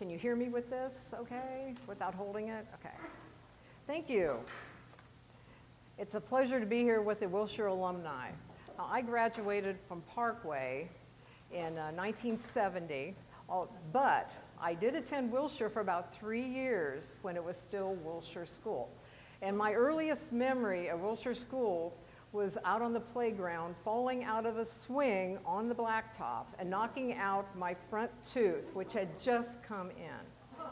Can you hear me with this, okay, without holding it? Okay. Thank you. It's a pleasure to be here with the Willshire alumni. Now, I graduated from Parkway in 1970, but I did attend Willshire for about 3 years when it was still Willshire School. And my earliest memory of Willshire School was out on the playground, falling out of a swing on the blacktop and knocking out my front tooth, which had just come in.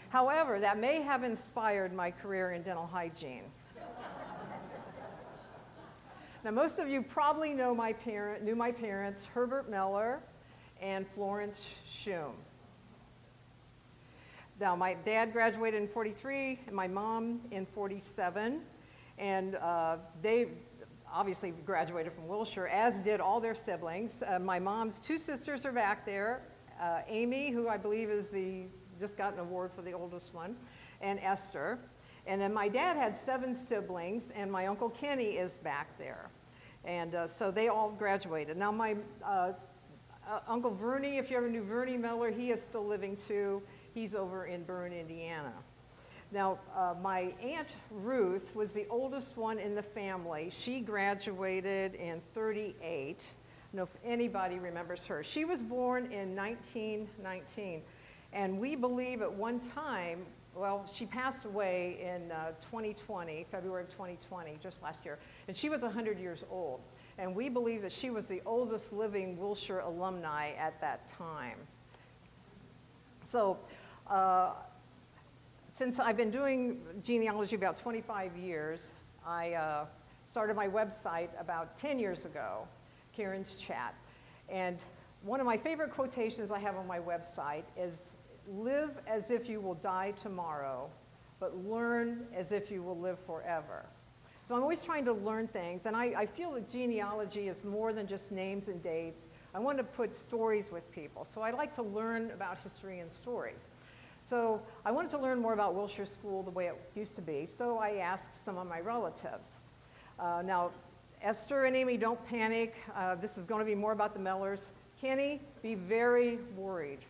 However, that may have inspired my career in dental hygiene. Now, most of you probably knew my parents, Herbert Miller and Florence Schum. Now, my dad graduated in 43 and my mom in 47, and they obviously graduated from Willshire, as did all their siblings. My mom's 2 sisters are back there, Amy, who I believe is just got an award for the oldest one, and Esther. And then my dad had 7 siblings, and my Uncle Kenny is back there. And so they all graduated. Now my Uncle Vernie, if you ever knew Vernie Miller, he is still living too. He's over in Berne, Indiana. Now my Aunt Ruth was the oldest one in the family. She graduated in 38. I don't know if anybody remembers her. She was born in 1919. And we believe at one time, well, she passed away in 2020, February of 2020, just last year, and she was 100 years old. And we believe that she was the oldest living Willshire alumni at that time. So, since I've been doing genealogy about 25 years, I started my website about 10 years ago, Karen's Chat. And one of my favorite quotations I have on my website is, "Live as if you will die tomorrow, but learn as if you will live forever." So I'm always trying to learn things, and I feel that genealogy is more than just names and dates. I want to put stories with people, so I like to learn about history and stories. So I wanted to learn more about Willshire School the way it used to be, so I asked some of my relatives. Now, Esther and Amy, don't panic. This is going to be more about the Mellors. Kenny, be very worried.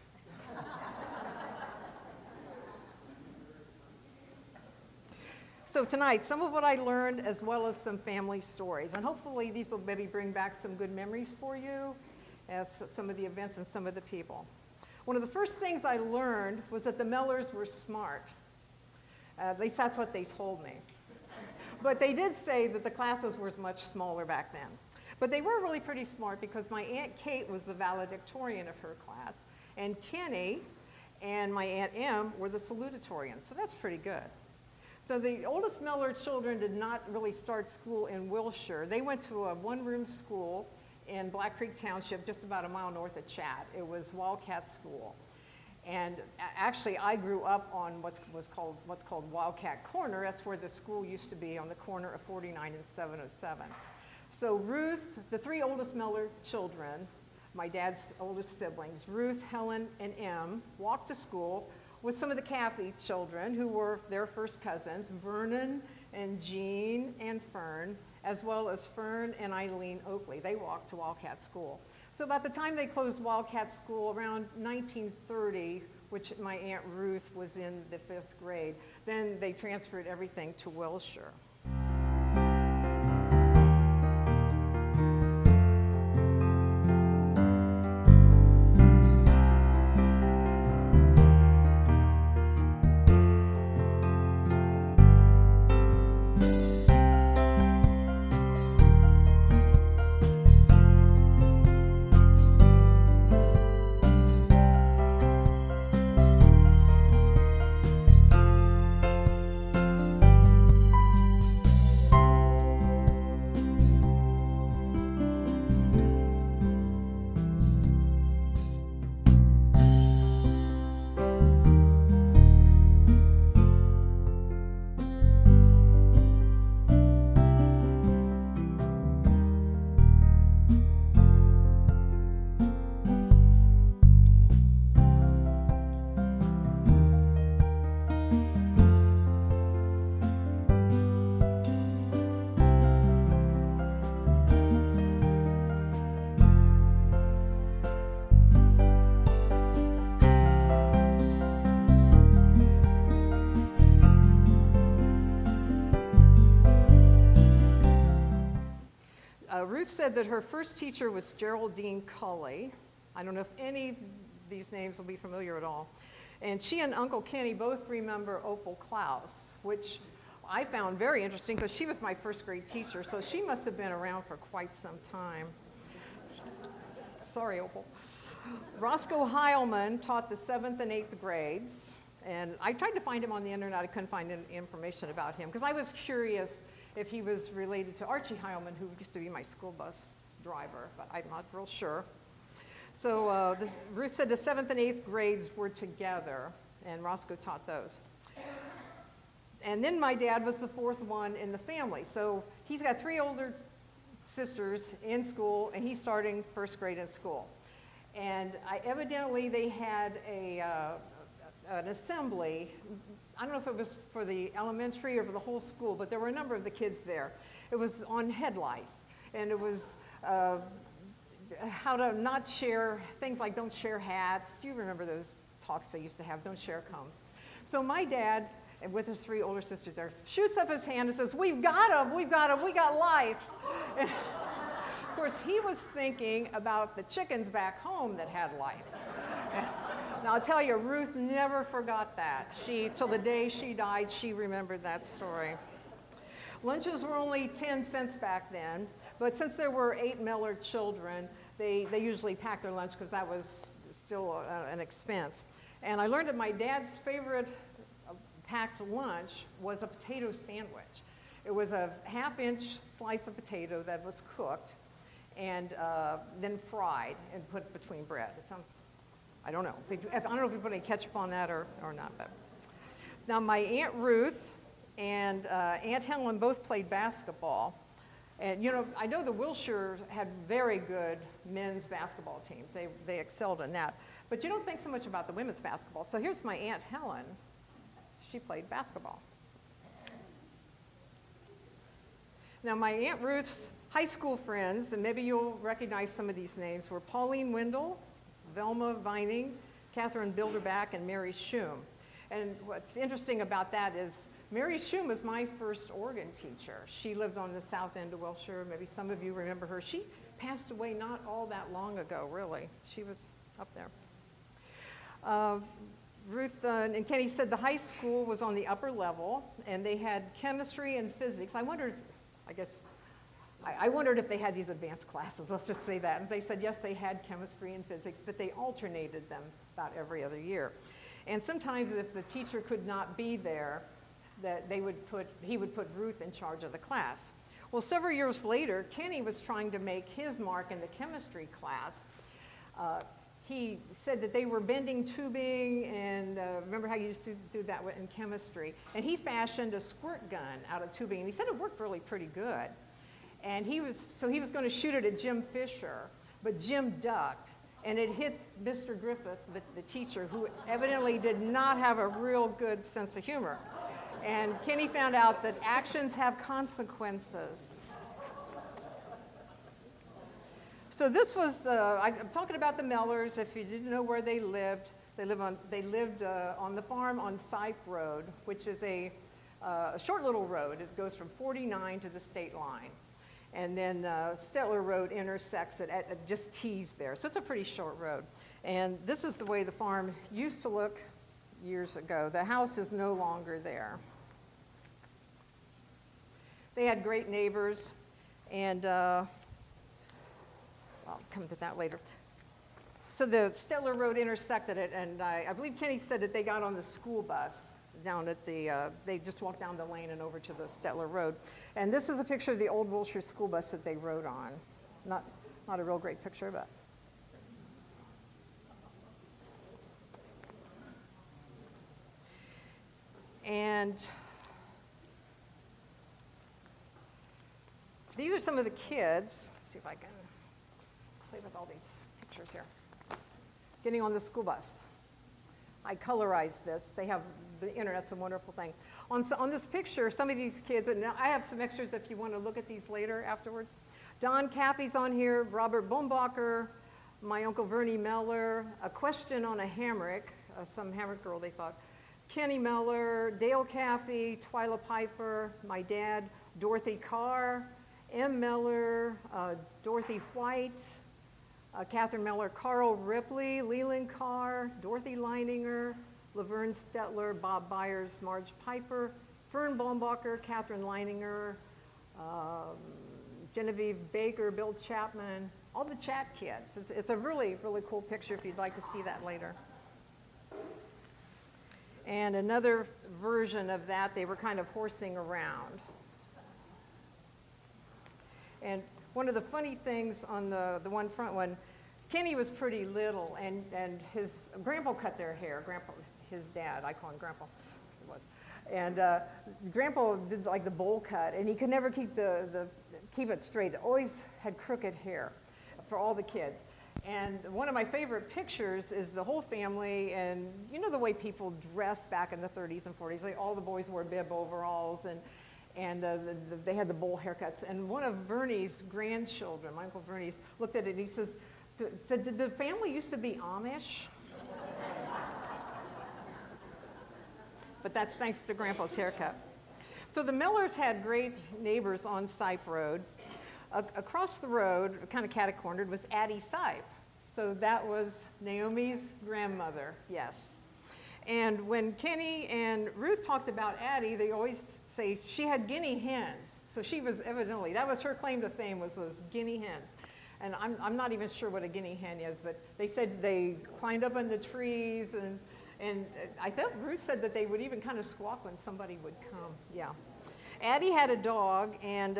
So tonight, some of what I learned as well as some family stories. And hopefully these will maybe bring back some good memories for you as some of the events and some of the people. One of the first things I learned was that the Mellors were smart. At least that's what they told me. But they did say that the classes were much smaller back then. But they were really pretty smart because my Aunt Kate was the valedictorian of her class, and Kenny and my Aunt Em were the salutatorians, so that's pretty good. So the oldest Miller children did not really start school in Willshire. They went to a one-room school in Black Creek Township, just about a mile north of Chat. It was Wildcat School. And actually, I grew up on what's called Wildcat Corner. That's where the school used to be, on the corner of 49 and 707. So Ruth, the 3 oldest Miller children, my dad's oldest siblings, Ruth, Helen, and Em, walked to school with some of the Caffey children, who were their first cousins, Vernon and Jean and Fern, as well as Fern and Eileen Oakley. They walked to Wildcat School. So about the time they closed Wildcat School, around 1930, which my Aunt Ruth was in the 5th grade, then they transferred everything to Willshire. Ruth said that her first teacher was Geraldine Cully. I don't know if any of these names will be familiar at all. And she and Uncle Kenny both remember Opal Klaus, which I found very interesting because she was my first grade teacher, so she must have been around for quite some time. Sorry, Opal. Roscoe Heilman taught the 7th and 8th grades, and I tried to find him on the internet. I couldn't find any information about him because I was curious if he was related to Archie Heilman, who used to be my school bus driver, but I'm not real sure. So Ruth said the 7th and 8th grades were together, and Roscoe taught those. And then my dad was the 4th one in the family. So he's got 3 older sisters in school, and he's starting 1st grade in school. And evidently they had an assembly. I don't know if it was for the elementary or for the whole school, but there were a number of the kids there. It was on head lice, and it was how to not share, things like don't share hats. Do you remember those talks they used to have, don't share combs? So my dad, and with his 3 older sisters there, shoots up his hand and says, "We've got them, we got lice." And of course, he was thinking about the chickens back home that had lice. Now, I'll tell you, Ruth never forgot that. Till the day she died, she remembered that story. Lunches were only 10 cents back then, but since there were 8 Miller children, they usually packed their lunch because that was still an expense. And I learned that my dad's favorite packed lunch was a potato sandwich. It was a 1/2-inch slice of potato that was cooked and then fried and put between bread. It sounds, I don't know. I don't know if you put any ketchup on that or not. But. Now, my Aunt Ruth and Aunt Helen both played basketball. And, you know, I know the Willshire had very good men's basketball teams. They excelled in that. But you don't think so much about the women's basketball. So here's my Aunt Helen. She played basketball. Now, my Aunt Ruth's high school friends, and maybe you'll recognize some of these names, were Pauline Wendell, Velma Vining, Catherine Bilderback, and Mary Schum. And what's interesting about that is Mary Schum was my first organ teacher. She lived on the south end of Willshire. Maybe some of you remember her. She passed away not all that long ago, really. She was up there. Ruth and Kenny said the high school was on the upper level, and they had chemistry and physics. I wondered if they had these advanced classes, let's just say that. And they said, yes, they had chemistry and physics, but they alternated them about every other year. And sometimes if the teacher could not be there, he would put Ruth in charge of the class. Well, several years later, Kenny was trying to make his mark in the chemistry class. He said that they were bending tubing, and remember how you used to do that in chemistry? And he fashioned a squirt gun out of tubing, and he said it worked really pretty good. And he was going to shoot it at Jim Fisher, but Jim ducked, and it hit Mr. Griffith, the teacher, who evidently did not have a real good sense of humor. And Kenny found out that actions have consequences. So this was, I'm talking about the Mellors. If you didn't know where they lived, they lived on the farm on Syke Road, which is a short little road. It goes from 49 to the state line. And then Stetler Road intersects it at just tees there. So it's a pretty short road. And this is the way the farm used to look years ago. The house is no longer there. They had great neighbors, and I'll come to that later. So the Stetler Road intersected it, and I believe Kenny said that they got on the school bus down at they just walked down the lane and over to the Stetler Road. And this is a picture of the old Willshire school bus that they rode on. Not a real great picture, but. And these are some of the kids. Let's see if I can play with all these pictures here. Getting on the school bus. I colorized this. The internet's a wonderful thing. On this picture, some of these kids, and I have some extras if you want to look at these later afterwards. Don Caffey's on here, Robert Bombacher, my Uncle Vernie Meller, A Question on a Hammock, some hammock girl they thought, Kenny Meller, Dale Caffey, Twyla Piper, my dad, Dorothy Carr, M. Miller, Dorothy White, Catherine Miller, Carl Ripley, Leland Carr, Dorothy Leininger, Laverne Stetler, Bob Byers, Marge Piper, Fern Baumbacher, Catherine Leininger, Genevieve Baker, Bill Chapman, all the Chat kids. It's a really, really cool picture if you'd like to see that later. And another version of that, they were kind of horsing around. And one of the funny things on the one front one, Kenny was pretty little, and his grandpa cut their hair. Grandpa, his dad, I call him Grandpa, he was. And Grandpa did like the bowl cut, and he could never keep keep it straight. Always had crooked hair for all the kids. And one of my favorite pictures is the whole family, and you know the way people dressed back in the 30s and 40s. All the boys wore bib overalls, and they had the bowl haircuts. And one of Vernie's grandchildren, my Uncle Vernie's, looked at it and he said, did the family used to be Amish? But that's thanks to Grandpa's haircut. So the Millers had great neighbors on Sipe Road. Across the road, kind of catty-cornered, was Addie Sipe. So that was Naomi's grandmother, yes. And when Kenny and Ruth talked about Addie, they always say she had guinea hens. So she was evidently, that was her claim to fame, was those guinea hens. And I'm not even sure what a guinea hen is, but they said they climbed up in the trees, and I thought Ruth said that they would even kind of squawk when somebody would come, yeah. Addie had a dog, and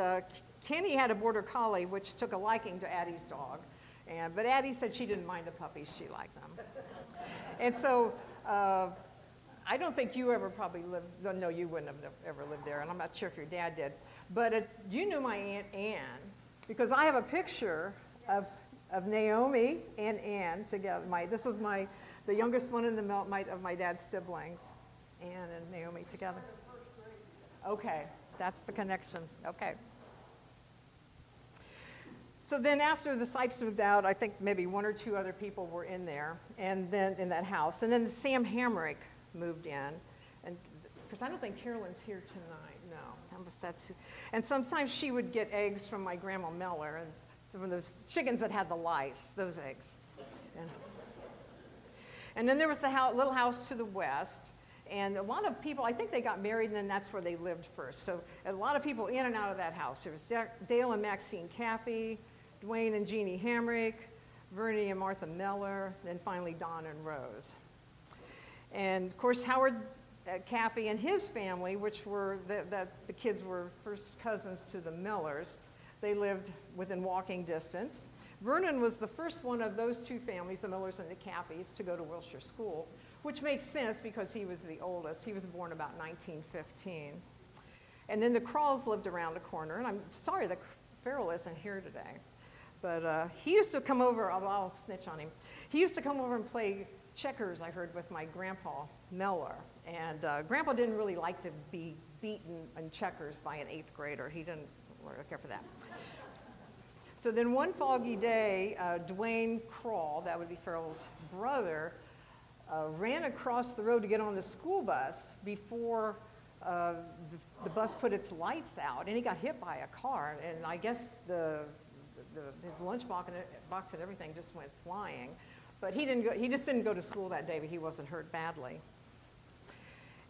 Kenny had a border collie, which took a liking to Addie's dog. But Addie said she didn't mind the puppies, she liked them. And so I don't think you ever probably lived, no, you wouldn't have ever lived there, and I'm not sure if your dad did. But you knew my Aunt Ann, because I have a picture of Naomi and Ann together. This is the youngest one in of my dad's siblings, Ann and Naomi together. Okay, that's the connection, okay. So then after the Sipes moved out, I think maybe one or two other people were in there, and then in that house. And then Sam Hamrick moved in, and because I don't think Carolyn's here tonight, no. And sometimes she would get eggs from my Grandma Miller, and from those chickens that had the lice, those eggs. And then there was the little house to the west, and a lot of people, I think they got married, and then that's where they lived first. So a lot of people in and out of that house. There was Dale and Maxine Caffey, Dwayne and Jeannie Hamrick, Vernie and Martha Miller, then finally Don and Rose. And of course, Howard Caffey and his family, which were, the kids were first cousins to the Millers, they lived within walking distance. Vernon was the first one of those two families, the Millers and the Caffeys, to go to Willshire School, which makes sense because he was the oldest. He was born about 1915. And then the Crawls lived around the corner, and I'm sorry that Farrell isn't here today. But he used to come over, I'll snitch on him. He used to come over and play checkers, I heard, with my Grandpa Miller. And Grandpa didn't really like to be beaten in checkers by an 8th grader. He didn't care for that. So then one foggy day, Dwayne Crawl, that would be Farrell's brother, ran across the road to get on the school bus before the bus put its lights out, and he got hit by a car. And I guess his lunchbox and everything just went flying. But he just didn't go to school that day, but he wasn't hurt badly.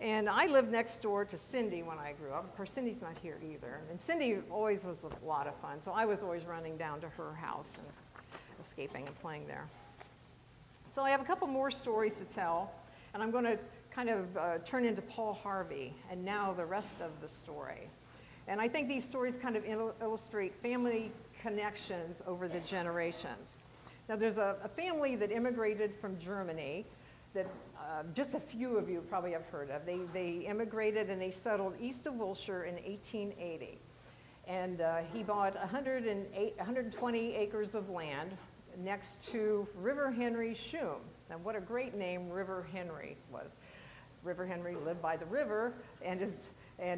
And I lived next door to Cindy when I grew up. Of course, Cindy's not here either. And Cindy always was a lot of fun, so I was always running down to her house and escaping and playing there. So I have a couple more stories to tell, and I'm going to kind of turn into Paul Harvey, and now the rest of the story. And I think these stories kind of illustrate family connections over the generations. Now, there's a family that immigrated from Germany that just a few of you probably have heard of. They immigrated and they settled east of Willshire in 1880. And he bought 120 acres of land next to River Henry Shum. Now, what a great name River Henry was. River Henry lived by the river, and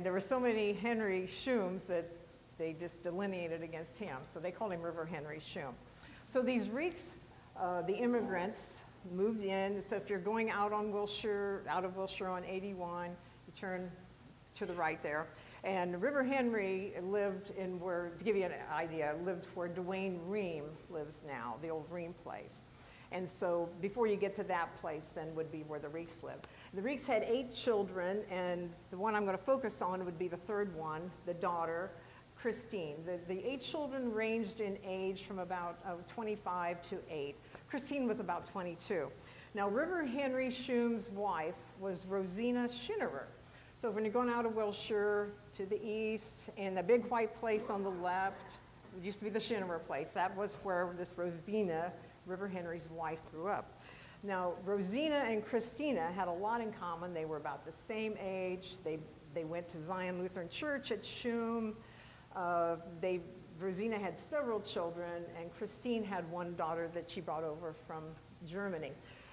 there were so many Henry Shums that they just delineated against him. So they called him River Henry Shum. So these Reeks, the immigrants, moved in. So if you're going out of Willshire on 81, you turn to the right there. And River Henry lived in where, to give you an idea, lived where Dwayne Ream lives now, the old Ream place. And so before you get to that place, then would be where the Reeks lived. The Reeks had 8 children, and the one I'm going to focus on would be the third one, the daughter, Christine. The 8 children ranged in age from about 25 to 8. Christine was about 22. Now, River Henry Shum's wife was Rosina Schinnerer. So when you're going out of Willshire to the east, and the big white place on the left, it used to be the Schinnerer place. That was where this Rosina, River Henry's wife, grew up. Now, Rosina and Christina had a lot in common. They were about the same age. They went to Zion Lutheran Church at Shum. Rosina had several children, and Christine had one daughter that she brought over from Germany.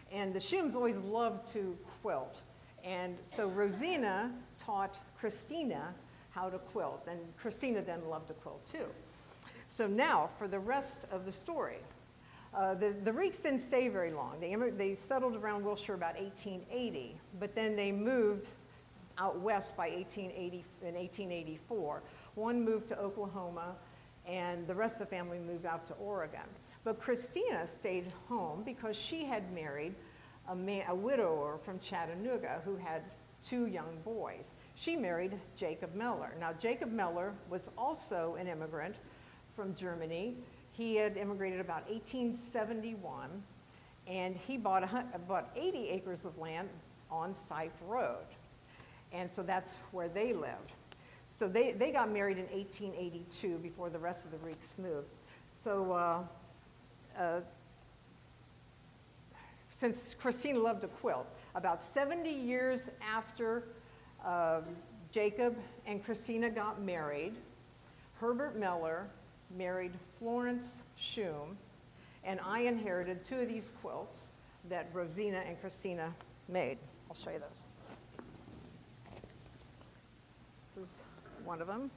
And the Shums always loved to quilt. And so Rosina taught Christina how to quilt, and Christina then loved to quilt too. So now, for the rest of the story. The Reeks didn't stay very long. They settled around Willshire about 1880, but then they moved out west by 1884. One moved to Oklahoma, and the rest of the family moved out to Oregon. But Christina stayed home because she had married a widower from Chattanooga who had 2 young boys. She married Jacob Meller. Now, Jacob Meller was also an immigrant from Germany. He had immigrated about 1871, and he bought 80 acres of land on Sife Road. And so that's where they lived. So they got married in 1882 before the rest of the Reeks moved. So since Christina loved to quilt, about 70 years after Jacob and Christina got married, Herbert Meller married Florence Shum, and I inherited 2 of these quilts that Rosina and Christina made. I'll show you those. This is one of them.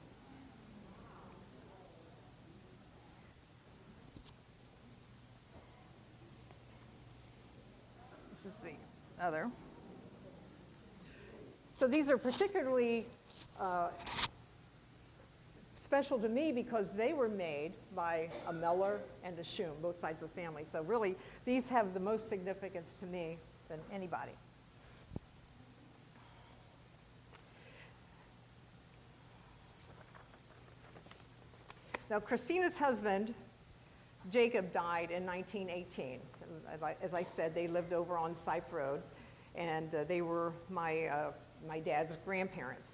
This is the other. So these are particularly special to me because they were made by a Meller and a Shum, both sides of the family. So really, these have the most significance to me than anybody. Now, Christina's husband, Jacob, died in 1918. As I said, they lived over on Sife Road, and they were my dad's grandparents.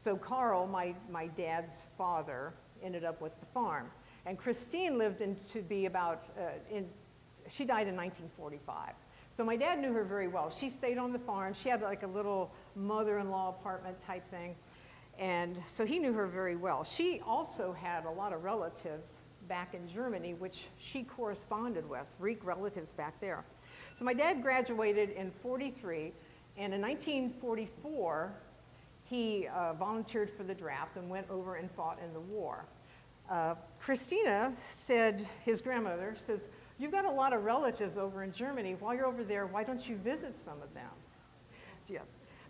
So Carl, my dad's father, ended up with the farm. And Christine lived to be about, she died in 1945. So my dad knew her very well. She stayed on the farm. She had like a little mother-in-law apartment type thing. And so he knew her very well. She also had a lot of relatives back in Germany, which she corresponded with, Greek relatives back there. So my dad graduated in 43, and in 1944, he volunteered for the draft and went over and fought in the war. Christina said, his grandmother says, "You've got a lot of relatives over in Germany. While you're over there, why don't you visit some of them?" Yeah.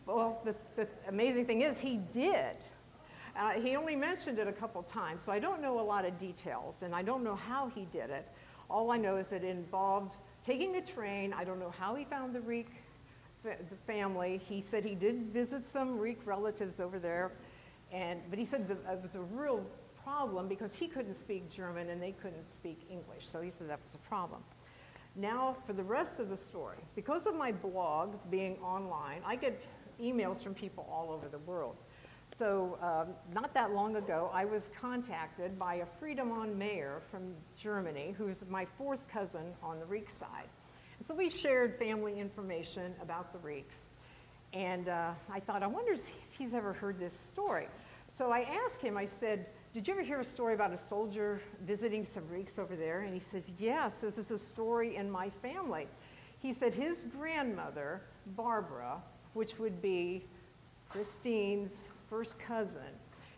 Well, the amazing thing is he did. He only mentioned it a couple times, so I don't know a lot of details, and I don't know how he did it. All I know is that it involved taking a train. I don't know how he found the Reek the family. He said he did visit some Reek relatives over there, but he said it was a real problem because he couldn't speak German and they couldn't speak English, so he said that was a problem. Now, for the rest of the story, because of my blog being online, I get emails from people all over the world. So not that long ago, I was contacted by a Friedemann Mayer from Germany, who's my 4th cousin on the Reek side. And so we shared family information about the Reeks. And I thought, I wonder if he's ever heard this story. So I asked him, I said, "Did you ever hear a story about a soldier visiting some Reeks over there?" And he says, "Yes, this is a story in my family." He said his grandmother, Barbara, which would be Christine's first cousin,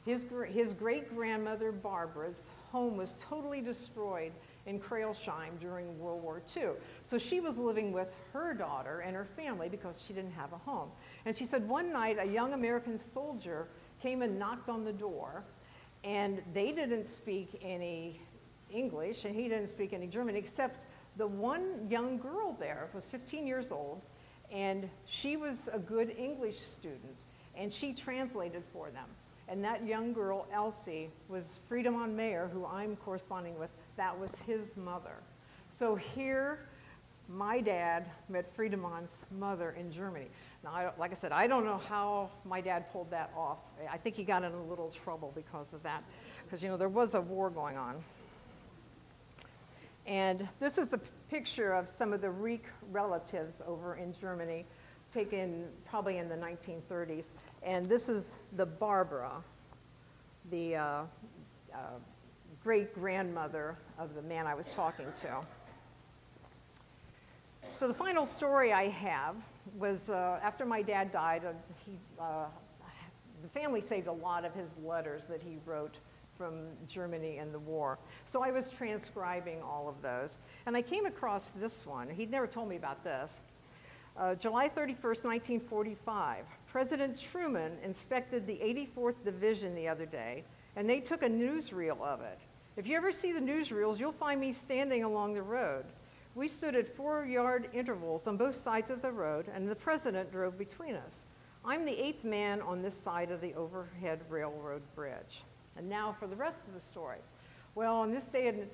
his great-grandmother Barbara's home was totally destroyed in Crailsheim during World War II. So she was living with her daughter and her family because she didn't have a home. And she said one night a young American soldier came and knocked on the door, and they didn't speak any English, and he didn't speak any German, except the one young girl there was 15 years old, and she was a good English student, and she translated for them. And that young girl, Elsie, was Friedemann Mayer, who I'm corresponding with. That was his mother. So here, my dad met Friedemann's mother in Germany. Now, like I said, I don't know how my dad pulled that off. I think he got in a little trouble because of that, because, you know, there was a war going on. And this is a picture of some of the Rieck relatives over in Germany, taken probably in the 1930s. And this is the Barbara, the great-grandmother of the man I was talking to. So the final story I have was after my dad died, the family saved a lot of his letters that he wrote from Germany in the war. So I was transcribing all of those. And I came across this one. He'd never told me about this. July 31st, 1945, President Truman inspected the 84th Division the other day, and they took a newsreel of it. If you ever see the newsreels, you'll find me standing along the road. We stood at 4-yard intervals on both sides of the road, and the president drove between us. I'm the 8th man on this side of the overhead railroad bridge. And now for the rest of the story. Well, in this day and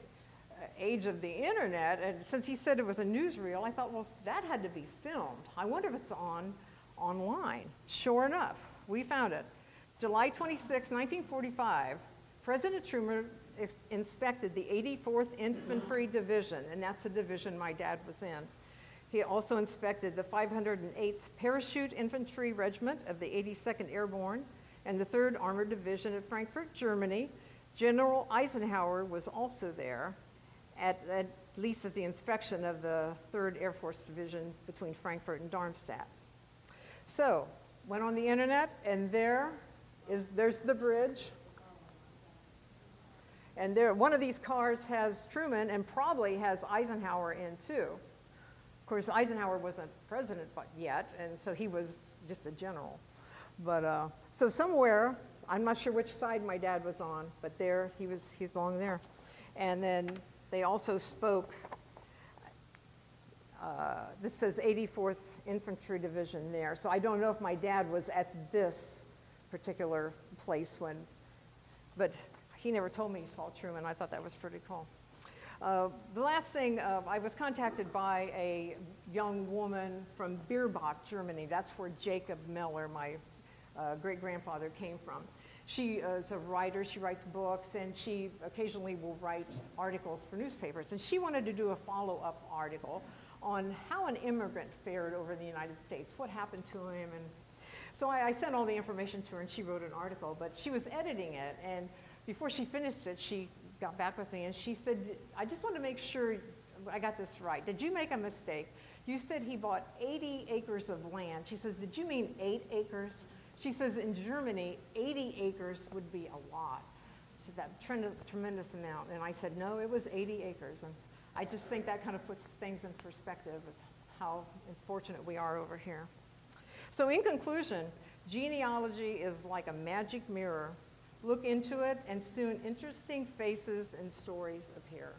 age of the internet, and since he said it was a newsreel, I thought, well, that had to be filmed. I wonder if it's online. Sure enough, we found it. July 26, 1945, President Truman inspected the 84th Infantry Division, and that's the division my dad was in. He also inspected the 508th Parachute Infantry Regiment of the 82nd Airborne and the 3rd Armored Division at Frankfurt, Germany. General Eisenhower was also there, at least at the inspection of the 3rd Air Force Division between Frankfurt and Darmstadt. So, went on the internet, and there's the bridge. And one of these cars has Truman and probably has Eisenhower in too. Of course, Eisenhower wasn't president yet, and so he was just a general. But so somewhere, I'm not sure which side my dad was on, but there he's along there. And then they also spoke. This says 84th Infantry Division there. So I don't know if my dad was at this particular place but he never told me he saw Truman. I thought that was pretty cool. The last thing, I was contacted by a young woman from Bierbach, Germany. That's where Jacob Miller, my great-grandfather, came from. She is a writer. She writes books, and she occasionally will write articles for newspapers. And she wanted to do a follow-up article on how an immigrant fared over in the United States, what happened to him. And so I sent all the information to her, and she wrote an article. But she was editing it, and before she finished it, she got back with me, and she said, I just want to make sure I got this right. Did you make a mistake? You said he bought 80 acres of land. She says, did you mean 8 acres? She says, in Germany, 80 acres would be a lot. She said, that tremendous amount. And I said, no, it was 80 acres. And I just think that kind of puts things in perspective of how fortunate we are over here. So in conclusion, genealogy is like a magic mirror. Look into it, and soon interesting faces and stories appear.